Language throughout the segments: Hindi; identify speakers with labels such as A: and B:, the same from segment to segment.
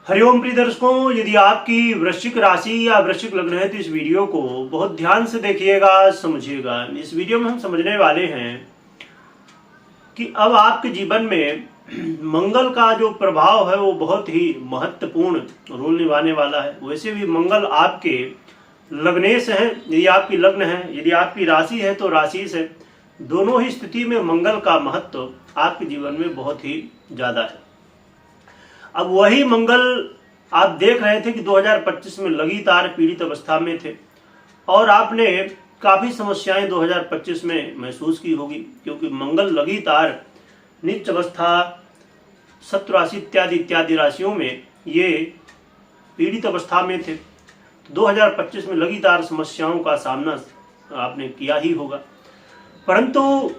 A: हरिओम प्रिय दर्शकों, यदि आपकी वृश्चिक राशि या वृश्चिक लग्न है तो इस वीडियो को बहुत ध्यान से देखिएगा, समझिएगा। इस वीडियो में हम समझने वाले हैं कि अब आपके जीवन में मंगल का जो प्रभाव है वो बहुत ही महत्वपूर्ण रोल निभाने वाला है। वैसे भी मंगल आपके लग्नेश है, यदि आपकी लग्न है, यदि आपकी राशि है तो राशि से दोनों ही स्थिति में मंगल का महत्व आपके जीवन में बहुत ही ज्यादा है। अब वही मंगल आप देख रहे थे कि 2025 में लगातार पीड़ित अवस्था में थे और आपने काफी समस्याएं 2025 में महसूस की होगी, क्योंकि मंगल लगातार नीच अवस्था, सप्त राशि इत्यादि इत्यादि राशियों में ये पीड़ित अवस्था में थे। तो 2025 में लगातार समस्याओं का सामना आपने किया ही होगा, परंतु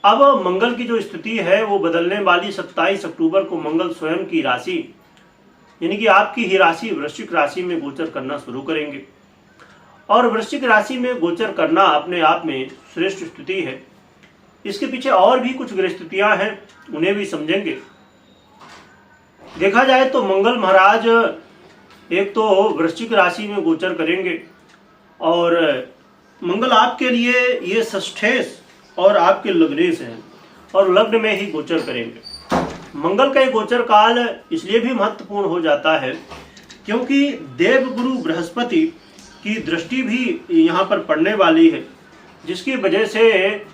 A: अब मंगल की जो स्थिति है वो बदलने वाली। 27 अक्टूबर को मंगल स्वयं की राशि यानी कि आपकी ही राशि वृश्चिक राशि में गोचर करना शुरू करेंगे और वृश्चिक राशि में गोचर करना अपने आप में श्रेष्ठ स्थिति है। इसके पीछे और भी कुछ ग्रह स्थितियां हैं, उन्हें भी समझेंगे। देखा जाए तो मंगल महाराज एक तो वृश्चिक राशि में गोचर करेंगे और मंगल आपके लिए ये षष्ठेश और आपके लग्नेश हैं और लग्न में ही गोचर करेंगे। मंगल का गोचर काल इसलिए भी महत्वपूर्ण हो जाता है क्योंकि देवगुरु बृहस्पति की दृष्टि भी यहाँ पर पड़ने वाली है, जिसकी वजह से,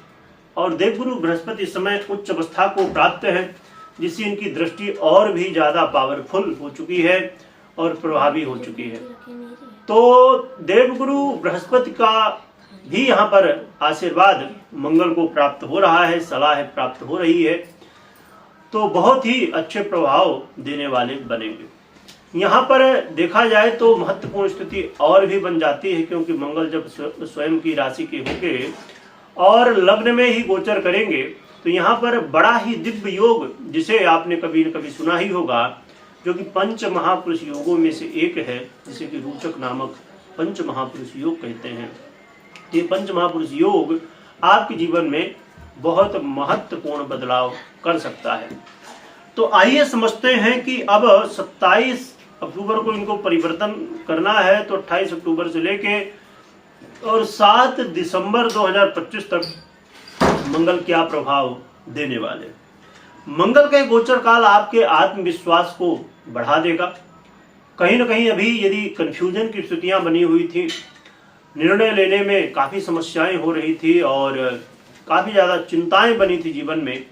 A: और देवगुरु बृहस्पति इस समय उच्च अवस्था को प्राप्त है, जिससे इनकी दृष्टि और भी ज्यादा पावरफुल हो चुकी है और प्रभावी हो चुकी है। तो देवगुरु बृहस्पति का भी यहाँ पर आशीर्वाद मंगल को प्राप्त हो रहा है, सलाह प्राप्त हो रही है, तो बहुत ही अच्छे प्रभाव देने वाले बनेंगे। यहाँ पर देखा जाए तो महत्वपूर्ण स्थिति और भी बन जाती है, क्योंकि मंगल जब स्वयं की राशि के होंगे और लग्न में ही गोचर करेंगे तो यहाँ पर बड़ा ही दिव्य योग, जिसे आपने कभी न कभी सुना ही होगा, जो कि पंच महापुरुष योगों में से एक है, जिसे कि रोचक नामक पंच महापुरुष योग कहते हैं। ये पंच महापुरुष योग आपके जीवन में बहुत महत्वपूर्ण बदलाव कर सकता है। तो आइए समझते हैं कि अब 27 अक्टूबर को इनको परिवर्तन करना है, तो 28 अक्टूबर से लेके और 7 दिसंबर 2025 तक मंगल क्या प्रभाव देने वाले। मंगल का गोचर काल आपके आत्मविश्वास को बढ़ा देगा। कहीं ना कहीं अभी यदि कंफ्यूजन की स्थितियां बनी हुई थी, निर्णय लेने में काफी समस्याएं हो रही थी और काफी ज्यादा चिंताएं बनी थी जीवन में,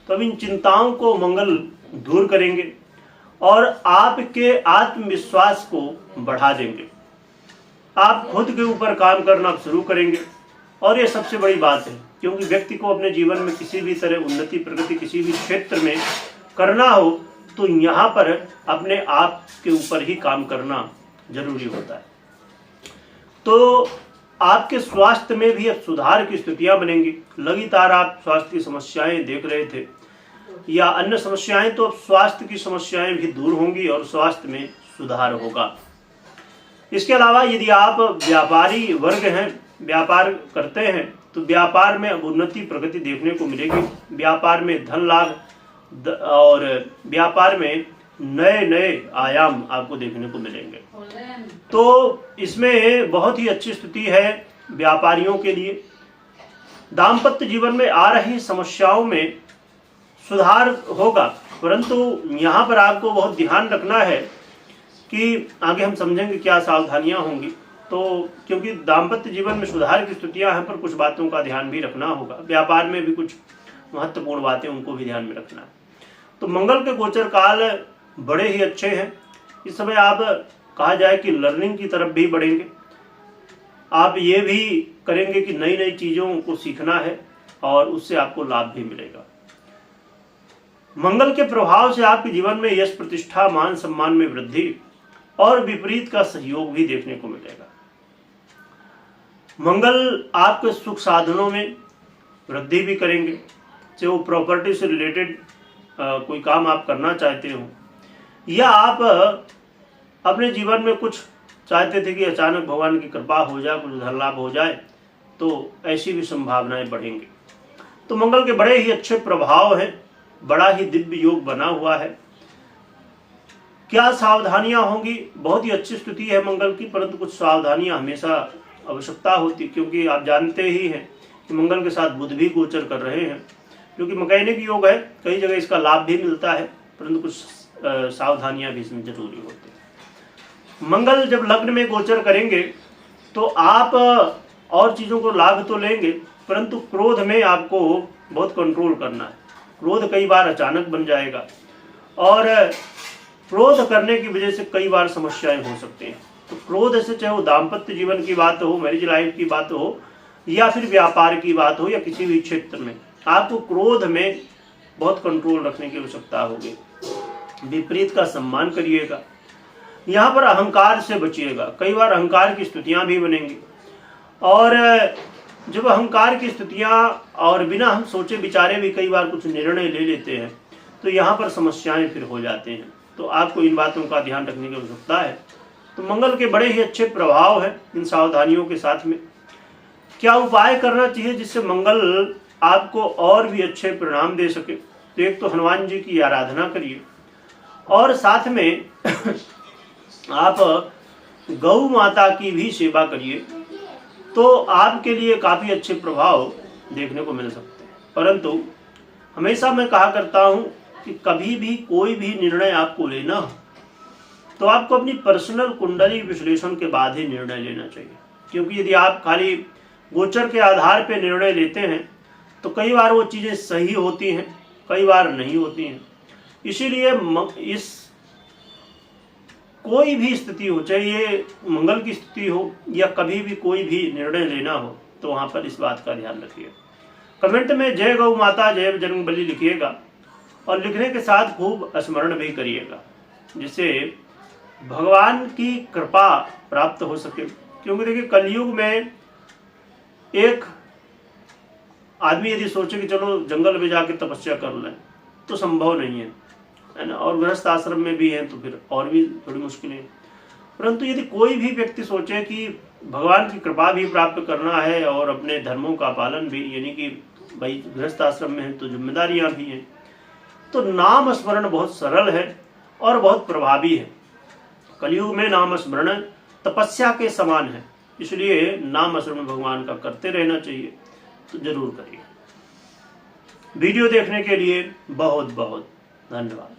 A: तो अब इन चिंताओं को मंगल दूर करेंगे और आपके आत्मविश्वास को बढ़ा देंगे। आप खुद के ऊपर काम करना शुरू करेंगे और ये सबसे बड़ी बात है, क्योंकि व्यक्ति को अपने जीवन में किसी भी तरह उन्नति प्रगति किसी भी क्षेत्र में करना हो तो यहाँ पर अपने आप के ऊपर ही काम करना जरूरी होता है। तो आपके स्वास्थ्य में भी अब सुधार की स्थितियां बनेंगी। लगातार आप स्वास्थ्य की समस्याएं देख रहे थे या अन्य समस्याएं, तो अब स्वास्थ्य की समस्याएं भी दूर होंगी और स्वास्थ्य में सुधार होगा। इसके अलावा यदि आप व्यापारी वर्ग हैं, व्यापार करते हैं, तो व्यापार में अब उन्नति प्रगति देखने को मिलेगी। व्यापार में धन लाभ और व्यापार में नए नए आयाम आपको देखने को मिलेंगे। तो इसमें बहुत ही अच्छी स्थिति है व्यापारियों के लिए। दाम्पत्य जीवन में आ रही समस्याओं में सुधार होगा, परंतु यहाँ पर आपको बहुत ध्यान रखना है कि आगे हम समझेंगे क्या सावधानियां होंगी। तो क्योंकि दाम्पत्य जीवन में सुधार की स्थितियां हैं, पर कुछ बातों का ध्यान भी रखना होगा। व्यापार में भी कुछ महत्वपूर्ण बातें, उनको भी ध्यान में रखना है। तो मंगल के गोचर काल बड़े ही अच्छे हैं। इस समय आप कहा जाए कि लर्निंग की तरफ भी बढ़ेंगे। आप ये भी करेंगे कि नई नई चीजों को सीखना है और उससे आपको लाभ भी मिलेगा। मंगल के प्रभाव से आपके जीवन में यश प्रतिष्ठा मान सम्मान में वृद्धि और विपरीत का सहयोग भी देखने को मिलेगा। मंगल आपके सुख साधनों में वृद्धि भी करेंगे। चाहे वो प्रॉपर्टी से रिलेटेड कोई काम आप करना चाहते हो या आप अपने जीवन में कुछ चाहते थे कि अचानक भगवान की कृपा हो जाए, कुछ धन लाभ हो जाए, तो ऐसी भी संभावनाएं बढ़ेंगी। तो मंगल के बड़े ही अच्छे प्रभाव हैं, बड़ा ही दिव्य योग बना हुआ है। क्या सावधानियां होंगी? बहुत ही अच्छी स्थिति है मंगल की, परंतु कुछ सावधानियां हमेशा आवश्यकता होती, क्योंकि आप जानते ही हैं कि मंगल के साथ बुध भी गोचर कर रहे हैं, जो कि मैकेनिक योग है। कई जगह इसका लाभ भी मिलता है, परंतु कुछ सावधानियां भी इसमें जरूरी होती है। मंगल जब लग्न में गोचर करेंगे तो आप और चीजों को लाभ तो लेंगे, परंतु क्रोध में आपको बहुत कंट्रोल करना है। क्रोध कई बार अचानक बन जाएगा और क्रोध करने की वजह से कई बार समस्याएं हो सकती हैं। तो क्रोध से चाहे वो दाम्पत्य जीवन की बात हो, मैरिज लाइफ की बात हो, या फिर व्यापार की बात हो, या किसी भी क्षेत्र में, आपको क्रोध में बहुत कंट्रोल रखने की आवश्यकता होगी। विपरीत का सम्मान करिएगा। यहाँ पर अहंकार से बचिएगा। कई बार अहंकार की स्थितियां भी बनेंगी, और जब अहंकार की स्थितियां और बिना हम सोचे विचारे भी कई बार कुछ निर्णय ले लेते हैं, तो यहाँ पर समस्याएं फिर हो जाते हैं। तो आपको इन बातों का ध्यान रखने की आवश्यकता है। तो मंगल के बड़े ही अच्छे प्रभाव हैं इन सावधानियों के साथ में। क्या उपाय करना चाहिए जिससे मंगल आपको और भी अच्छे परिणाम दे सके? तो एक तो हनुमान जी की आराधना करिए, और साथ में आप गौ माता की भी सेवा करिए, तो आपके लिए काफी अच्छे प्रभाव देखने को मिल सकते हैं। परंतु हमेशा मैं कहा करता हूं कि कभी भी कोई भी निर्णय आपको लेना हो तो आपको अपनी पर्सनल कुंडली विश्लेषण के बाद ही निर्णय लेना चाहिए, क्योंकि यदि आप खाली गोचर के आधार पर निर्णय लेते हैं तो कई बार वो चीजें सही होती हैं, कई बार नहीं होती हैं। इसीलिए इस कोई भी स्थिति हो, चाहे ये मंगल की स्थिति हो या कभी भी कोई भी निर्णय लेना हो, तो वहां पर इस बात का ध्यान रखिए। कमेंट में जय गौ माता जय बजरंगबली लिखिएगा, और लिखने के साथ खूब स्मरण भी करिएगा, जिससे भगवान की कृपा प्राप्त हो सके। क्योंकि देखिए, कलयुग में एक आदमी यदि सोचे कि चलो जंगल में जाके तपस्या कर लें, तो संभव नहीं है ना। और गृहस्थ आश्रम में भी है तो फिर और भी थोड़ी मुश्किलें हैं। परंतु यदि कोई भी व्यक्ति सोचे कि भगवान की कृपा भी प्राप्त करना है और अपने धर्मों का पालन भी, यानी कि भाई गृहस्थ आश्रम में है तो जिम्मेदारियां भी हैं, तो नाम स्मरण बहुत सरल है और बहुत प्रभावी है। कलयुग में नाम स्मरण तपस्या के समान है, इसलिए नाम स्मरण भगवान का करते रहना चाहिए। तो जरूर करिए। वीडियो देखने के लिए बहुत बहुत धन्यवाद।